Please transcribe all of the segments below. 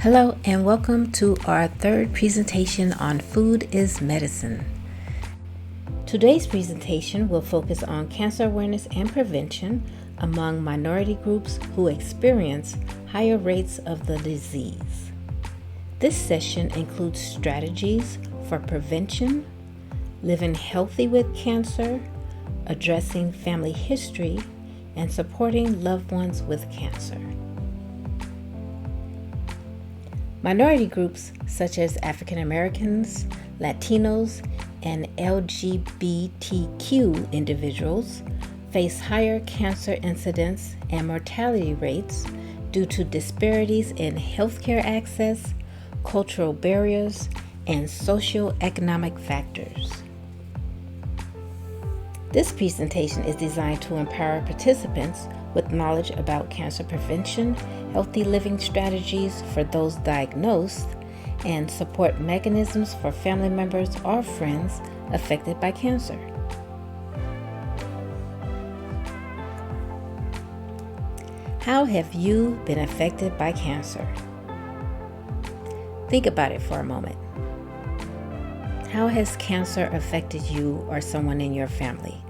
Hello and welcome to our third presentation on Food is Medicine. Today's presentation will focus on cancer awareness and prevention among minority groups who experience higher rates of the disease. This session includes strategies for prevention, living healthy with cancer, addressing family history, and supporting loved ones with cancer. Minority groups such as African Americans, Latinos, and LGBTQ individuals face higher cancer incidence and mortality rates due to disparities in healthcare access, cultural barriers, and socioeconomic factors. This presentation is designed to empower participants with knowledge about cancer prevention, healthy living strategies for those diagnosed, and support mechanisms for family members or friends affected by cancer. How have you been affected by cancer? Think about it for a moment. How has cancer affected you or someone in your family?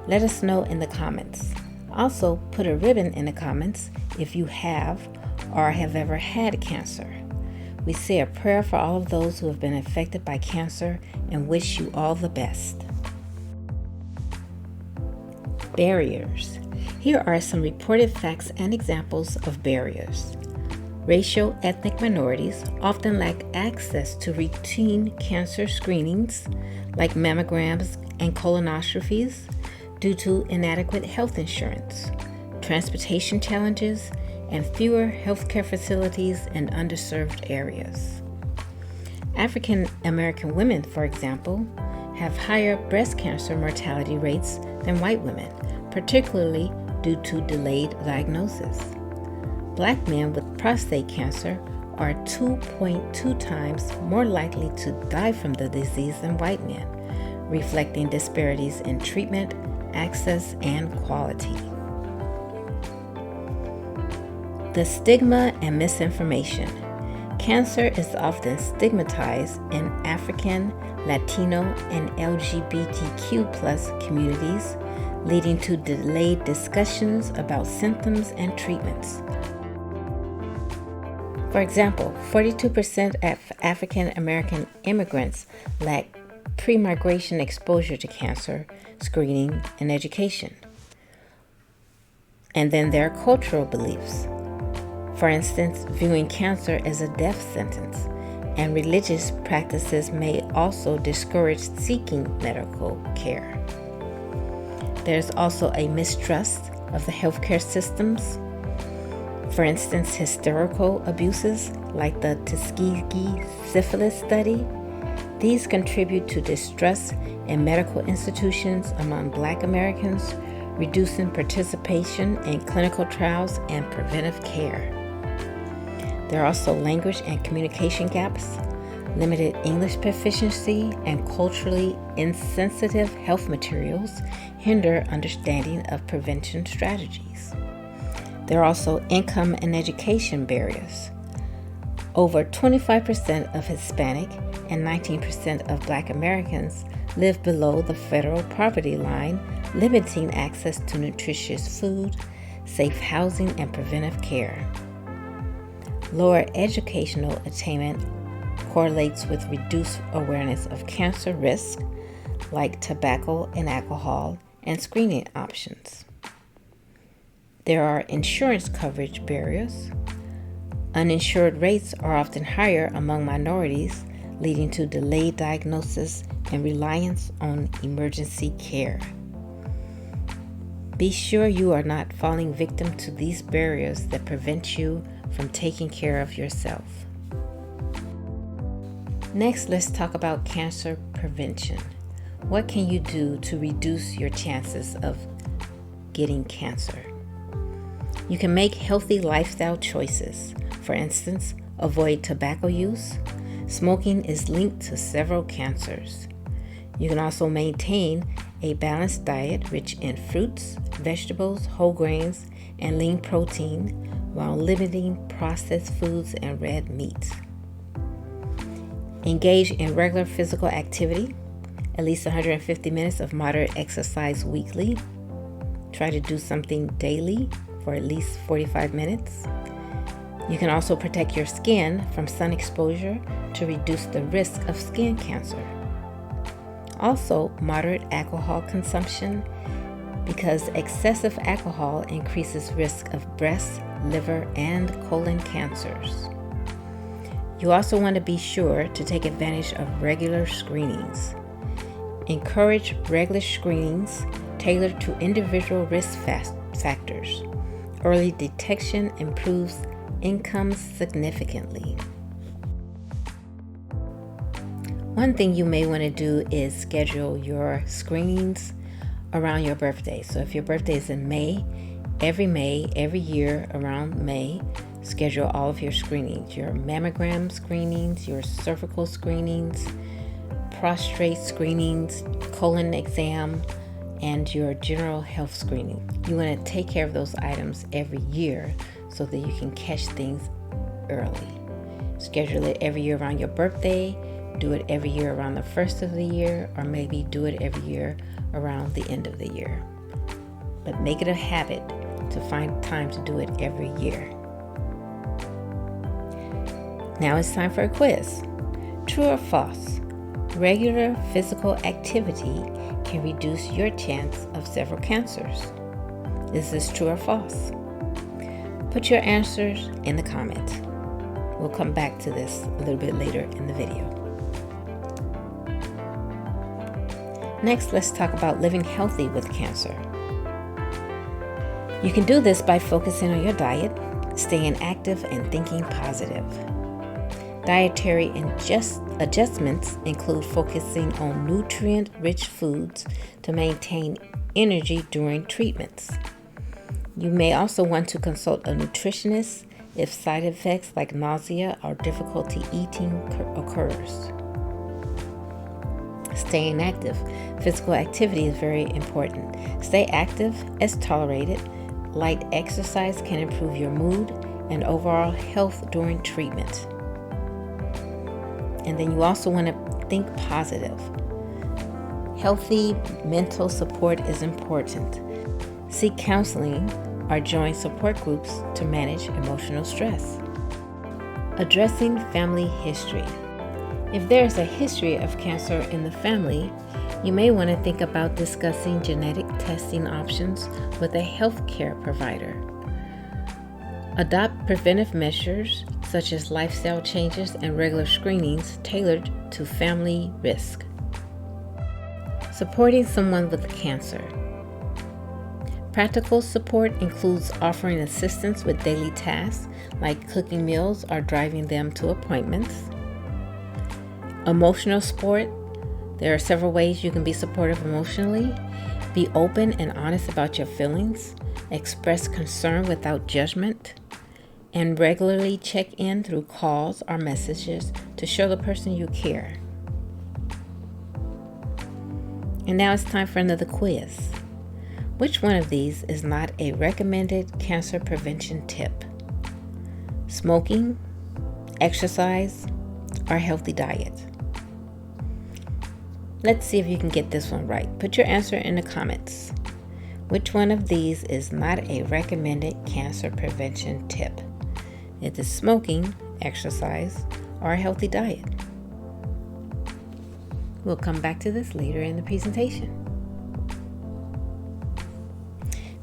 Let us know in the comments. Also, put a ribbon in the comments if you have or have ever had cancer. We say a prayer for all of those who have been affected by cancer and wish you all the best. Barriers. Here are some reported facts and examples of barriers. Racial ethnic minorities often lack access to routine cancer screenings like mammograms and colonoscopies due to inadequate health insurance, transportation challenges, and fewer healthcare facilities in underserved areas. African American women, for example, have higher breast cancer mortality rates than white women, particularly due to delayed diagnosis. Black men with prostate cancer are 2.2 times more likely to die from the disease than white men, reflecting disparities in treatment, access, and quality. The stigma and misinformation. Cancer is often stigmatized in African, Latino, and LGBTQ+ communities, leading to delayed discussions about symptoms and treatments. For example, 42% of African American immigrants lack pre-migration exposure to cancer screening and education. And then there are cultural beliefs. For instance, viewing cancer as a death sentence, and religious practices may also discourage seeking medical care. There's also a mistrust of the healthcare systems. For instance, historical abuses like the Tuskegee syphilis study. These contribute to distrust in medical institutions among Black Americans, reducing participation in clinical trials and preventive care. There are also language and communication gaps, limited English proficiency, and culturally insensitive health materials hinder understanding of prevention strategies. There are also income and education barriers. Over 25% of Hispanic and 19% of Black Americans live below the federal poverty line, limiting access to nutritious food, safe housing, and preventive care. Lower educational attainment correlates with reduced awareness of cancer risk, like tobacco and alcohol, and screening options. There are insurance coverage barriers. Uninsured rates are often higher among minorities, leading to delayed diagnosis and reliance on emergency care. Be sure you are not falling victim to these barriers that prevent you from taking care of yourself. Next, let's talk about cancer prevention. What can you do to reduce your chances of getting cancer? You can make healthy lifestyle choices. For instance, avoid tobacco use. Smoking is linked to several cancers. You can also maintain a balanced diet rich in fruits, vegetables, whole grains, and lean protein while limiting processed foods and red meats. Engage in regular physical activity, at least 150 minutes of moderate exercise weekly. Try to do something daily for at least 45 minutes. You can also protect your skin from sun exposure to reduce the risk of skin cancer. Also, moderate alcohol consumption, because excessive alcohol increases risk of breast, liver, and colon cancers. You also want to be sure to take advantage of regular screenings. Encourage regular screenings tailored to individual risk factors. Early detection improves income significantly. One thing you may want to do is schedule your screenings around your birthday. So if your birthday is in May, every year around May, schedule all of your screenings, your mammogram screenings, your cervical screenings, prostate screenings, colon exam, and your general health screening. You want to take care of those items every year so that you can catch things early. Schedule it every year around your birthday, do it every year around the first of the year, or maybe do it every year around the end of the year. But make it a habit to find time to do it every year. Now it's time for a quiz. True or false? Regular physical activity can reduce your chance of several cancers. Is this true or false? Put your answers in the comments. We'll come back to this a little bit later in the video. Next, let's talk about living healthy with cancer. You can do this by focusing on your diet, staying active, and thinking positive. Dietary adjustments include focusing on nutrient-rich foods to maintain energy during treatments. You may also want to consult a nutritionist if side effects like nausea or difficulty eating occurs. Staying active. Physical activity is very important. Stay active as tolerated. Light exercise can improve your mood and overall health during treatment. And then you also want to think positive. Healthy mental support is important. Seek counseling or join support groups to manage emotional stress. Addressing family history. If there is a history of cancer in the family, you may want to think about discussing genetic testing options with a healthcare provider. Adopt preventive measures such as lifestyle changes and regular screenings tailored to family risk. Supporting someone with cancer. Practical support includes offering assistance with daily tasks like cooking meals or driving them to appointments. Emotional support. There are several ways you can be supportive emotionally. Be open and honest about your feelings. Express concern without judgment. And regularly check in through calls or messages to show the person you care. And now it's time for another quiz. Which one of these is not a recommended cancer prevention tip? Smoking, exercise, or healthy diet? Let's see if you can get this one right. Put your answer in the comments. Which one of these is not a recommended cancer prevention tip? It is smoking, exercise, or a healthy diet. We'll come back to this later in the presentation.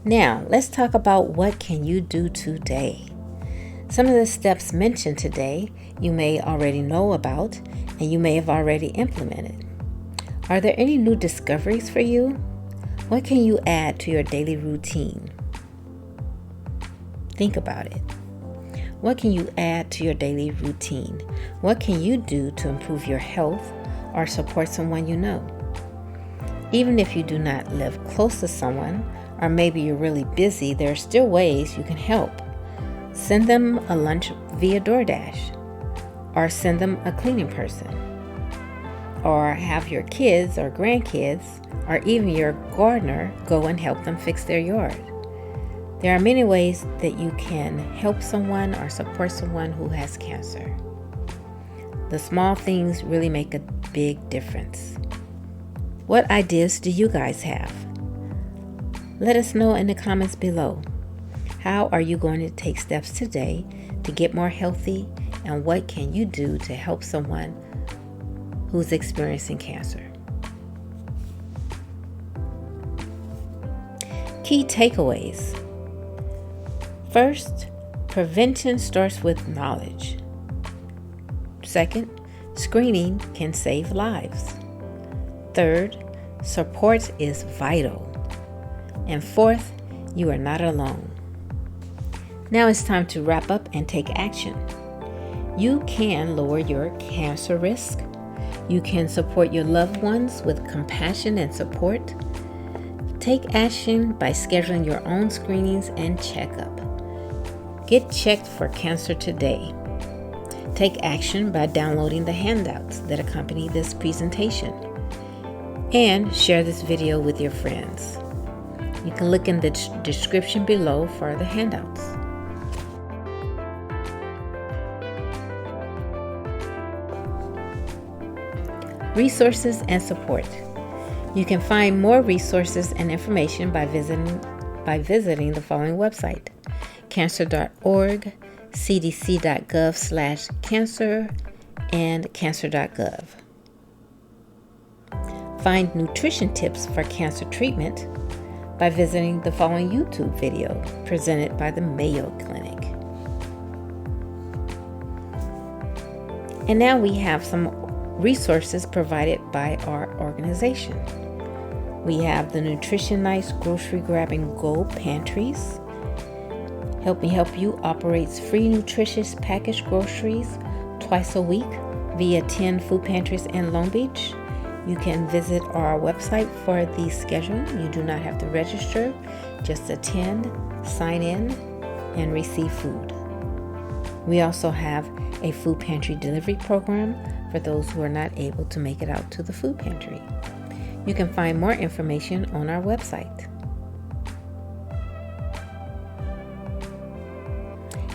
Now, let's talk about what can you do today. Some of the steps mentioned today you may already know about and you may have already implemented. Are there any new discoveries for you? What can you add to your daily routine? Think about it. What can you add to your daily routine? What can you do to improve your health or support someone you know? Even if you do not live close to someone, or maybe you're really busy, there are still ways you can help. Send them a lunch via DoorDash, or send them a cleaning person, or have your kids or grandkids, or even your gardener go and help them fix their yard. There are many ways that you can help someone or support someone who has cancer. The small things really make a big difference. What ideas do you guys have? Let us know in the comments below. How are you going to take steps today to get more healthy, and what can you do to help someone who's experiencing cancer? Key takeaways. First, prevention starts with knowledge. Second, screening can save lives. Third, support is vital. And fourth, you are not alone. Now it's time to wrap up and take action. You can lower your cancer risk. You can support your loved ones with compassion and support. Take action by scheduling your own screenings and checkup. Get checked for cancer today. Take action by downloading the handouts that accompany this presentation. And share this video with your friends. You can look in the description below for the handouts. Resources and support. You can find more resources and information by visiting the following website: cancer.org, cdc.gov/cancer, and cancer.gov. Find nutrition tips for cancer treatment by visiting the following YouTube video presented by the Mayo Clinic. And now we have some resources provided by our organization. We have the Nutrition Nice Grocery Grab and Go Pantries. Help Me Help You operates free nutritious packaged groceries twice a week via 10 food pantries in Long Beach. You can visit our website for the schedule. You do not have to register, just attend, sign in, and receive food. We also have a food pantry delivery program for those who are not able to make it out to the food pantry. You can find more information on our website.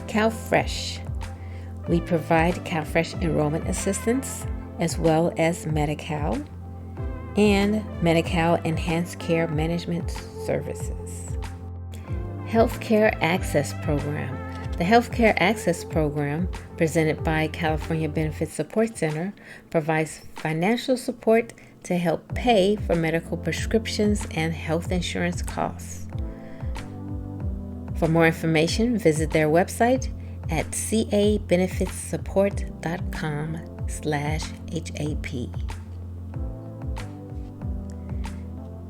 CalFresh. We provide CalFresh enrollment assistance as well as Medi-Cal and Medi-Cal Enhanced Care Management Services. Healthcare Access Program. The Healthcare Access Program, presented by California Benefits Support Center, provides financial support to help pay for medical prescriptions and health insurance costs. For more information, visit their website at cabenefitsupport.com/HAP.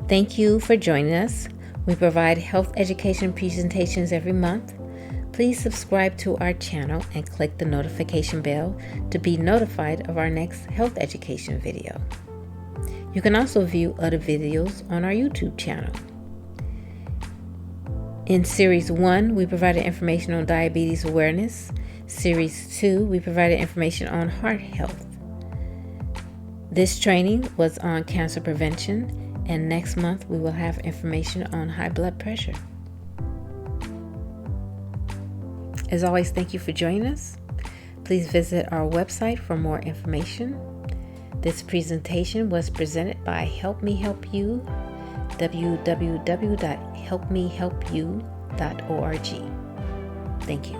Thank you for joining us. We provide health education presentations every month. Please subscribe to our channel and click the notification bell to be notified of our next health education video. You can also view other videos on our YouTube channel. In Series 1, we provided information on diabetes awareness. Series 2, we provided information on heart health. This training was on cancer prevention, and next month we will have information on high blood pressure. As always, thank you for joining us. Please visit our website for more information. This presentation was presented by Help Me Help You, www.helpmehelpyou.org. Thank you.